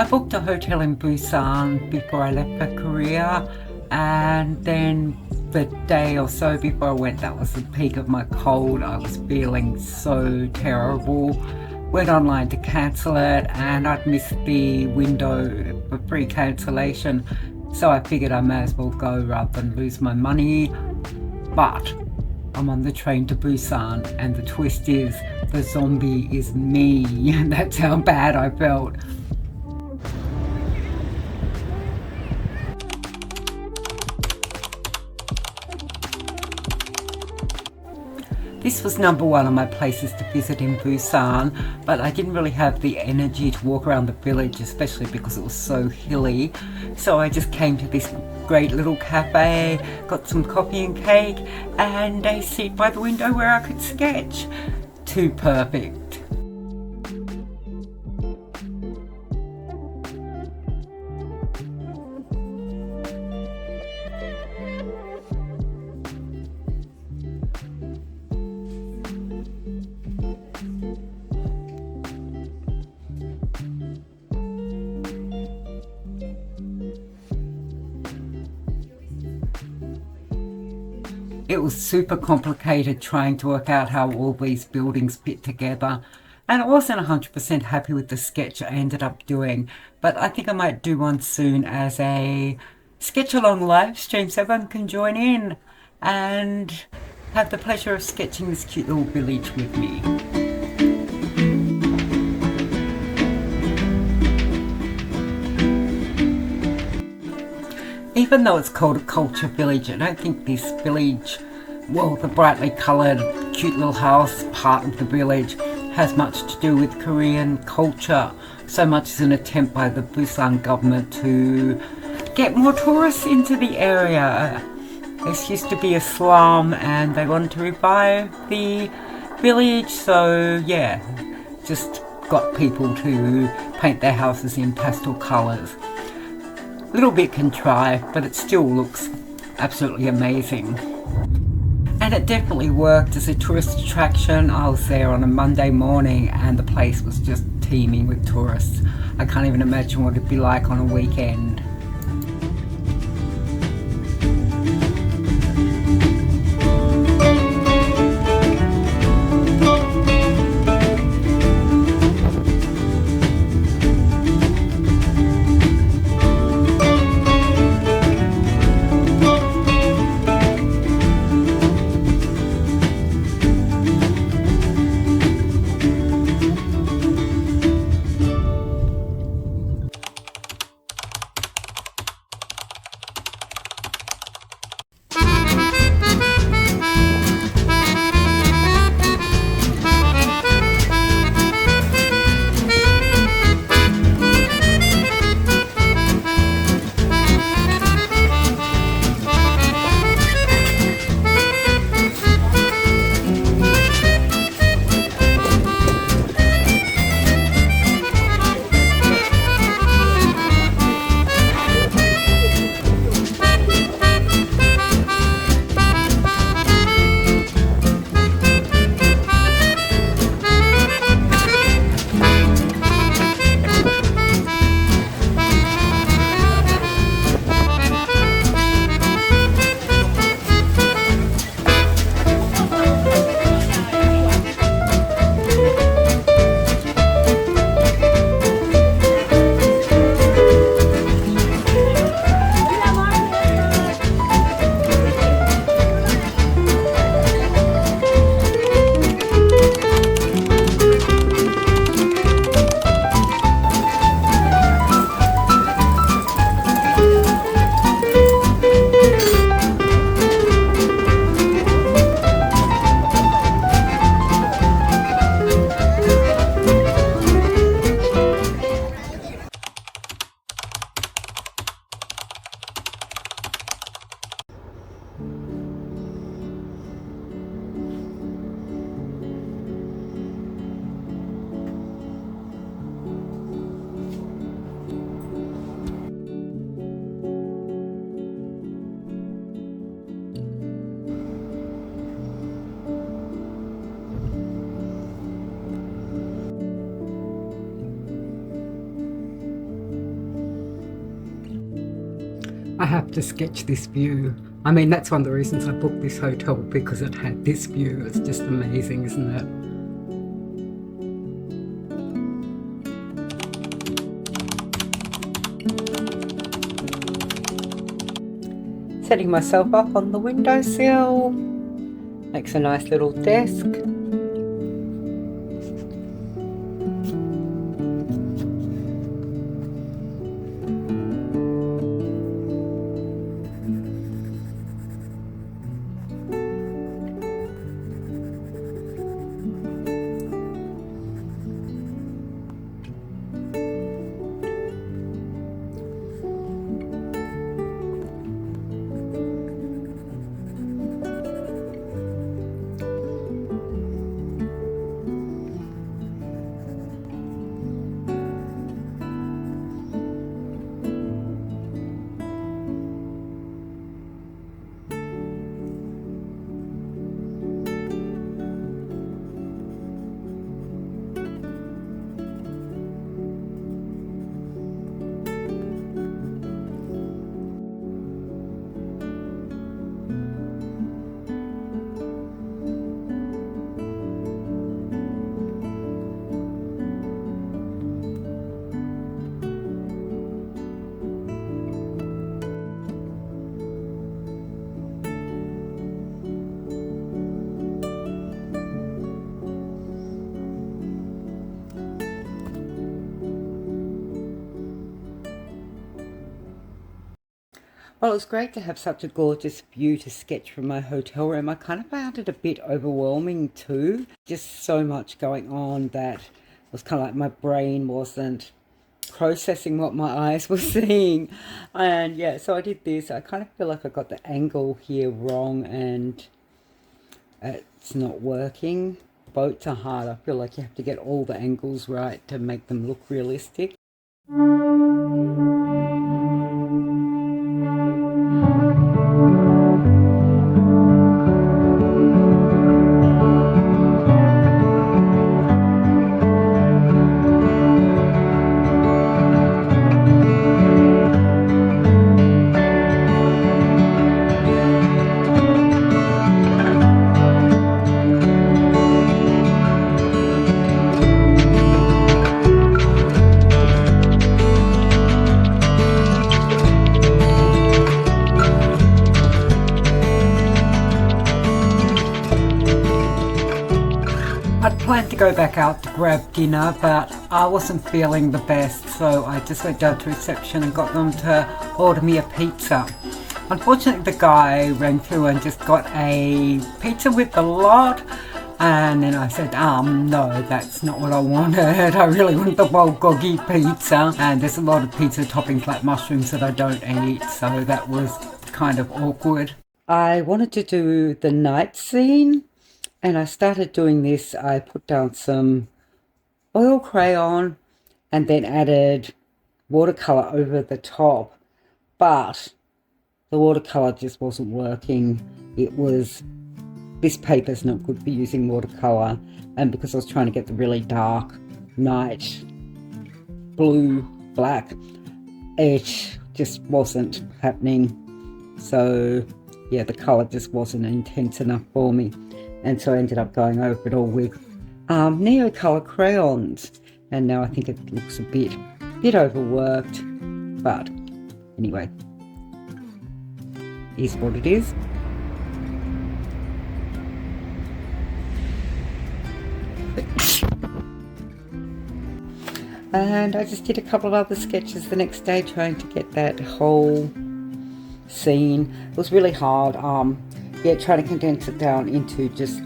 I booked a hotel in Busan before I left for Korea, and then the day or so before I went, that was the peak of my cold. I was feeling so terrible. Went online to cancel it, and I'd missed the window for free cancellation, so I figured I may as well go rather than lose my money. But I'm on the train to Busan, and the twist is the zombie is me. That's how bad I felt. This was number one on my places to visit in Busan, but I didn't really have the energy to walk around the village, especially because it was so hilly. So I just came to this great little cafe, got some coffee and cake, and a seat by the window where I could sketch. Too perfect. It was super complicated trying to work out how all these buildings fit together, and I wasn't 100% happy with the sketch I ended up doing, but I think I might do one soon as a sketch along live stream so everyone can join in and have the pleasure of sketching this cute little village with me. Even though it's called a culture village, I don't think this village, well, the brightly coloured, cute little house part of the village has much to do with Korean culture, so much as an attempt by the Busan government to get more tourists into the area. This used to be a slum and they wanted to revive the village, so yeah, just got people to paint their houses in pastel colours. Little bit contrived, but it still looks absolutely amazing. And it definitely worked as a tourist attraction. I was there on a Monday morning and the place was just teeming with tourists. I can't even imagine what it'd be like on a weekend. I have to sketch this view. I mean, that's one of the reasons I booked this hotel, because it had this view. It's just amazing, isn't it? Setting myself up on the windowsill. Makes a nice little desk. Well, it was great to have such a gorgeous view to sketch from my hotel room. I kind of found it a bit overwhelming too. Just so much going on that it was kind of like my brain wasn't processing what my eyes were seeing. And yeah, so I did this. I kind of feel like I got the angle here wrong and it's not working. Boats are hard. I feel like you have to get all the angles right to make them look realistic. I'd planned to go back out to grab dinner, but I wasn't feeling the best, so I just went down to reception and got them to order me a pizza. Unfortunately, the guy rang through and just got a pizza with a lot, and then I said, no, that's not what I wanted. I really want the bulgogi pizza, and there's a lot of pizza toppings like mushrooms that I don't eat, so that was kind of awkward. I wanted to do the night scene, and I started doing this. I put down some oil crayon and then added watercolor over the top, but the watercolor just wasn't working. This paper's not good for using watercolor, and because I was trying to get the really dark night blue black, it just wasn't happening. So yeah, the color just wasn't intense enough for me. And so I ended up going over it all with Neo Color crayons. And now I think it looks a bit overworked. But anyway, is what it is. And I just did a couple of other sketches the next day trying to get that whole scene. It was really hard. Trying to condense it down into just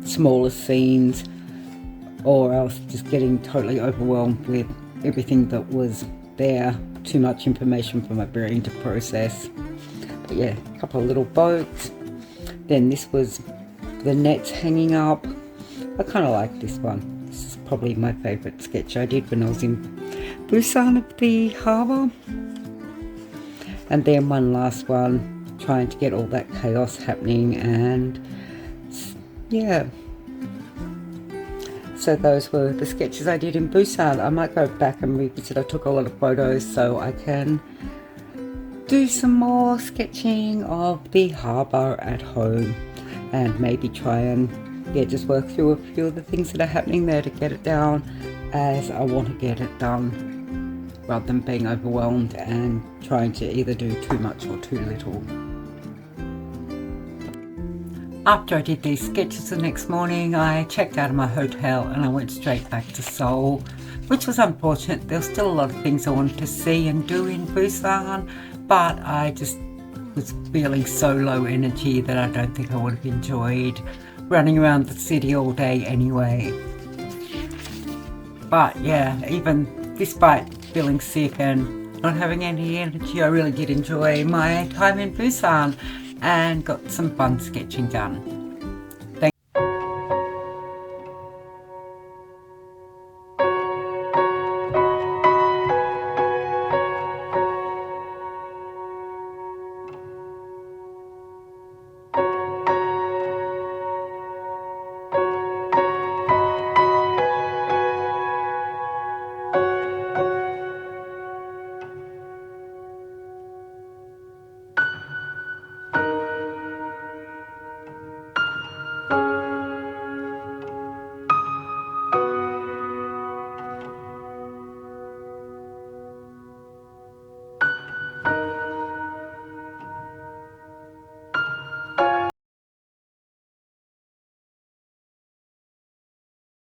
smaller scenes, or else just getting totally overwhelmed with everything that was there. Too much information for my brain to process. But yeah, a couple of little boats. Then this was the nets hanging up. I kind of like this one. This is probably my favourite sketch I did when I was in Busan at the harbour. And then one last one, trying to get all that chaos happening, and yeah. So those were the sketches I did in Busan. I might go back and revisit. I took a lot of photos so I can do some more sketching of the harbour at home, and maybe try and just work through a few of the things that are happening there to get it down as I want to get it done, rather than being overwhelmed and trying to either do too much or too little. After I did these sketches the next morning, I checked out of my hotel and I went straight back to Seoul, which was unfortunate. There was still a lot of things I wanted to see and do in Busan, but I just was feeling so low energy that I don't think I would have enjoyed running around the city all day anyway. But yeah, even despite feeling sick and not having any energy, I really did enjoy my time in Busan and got some fun sketching done.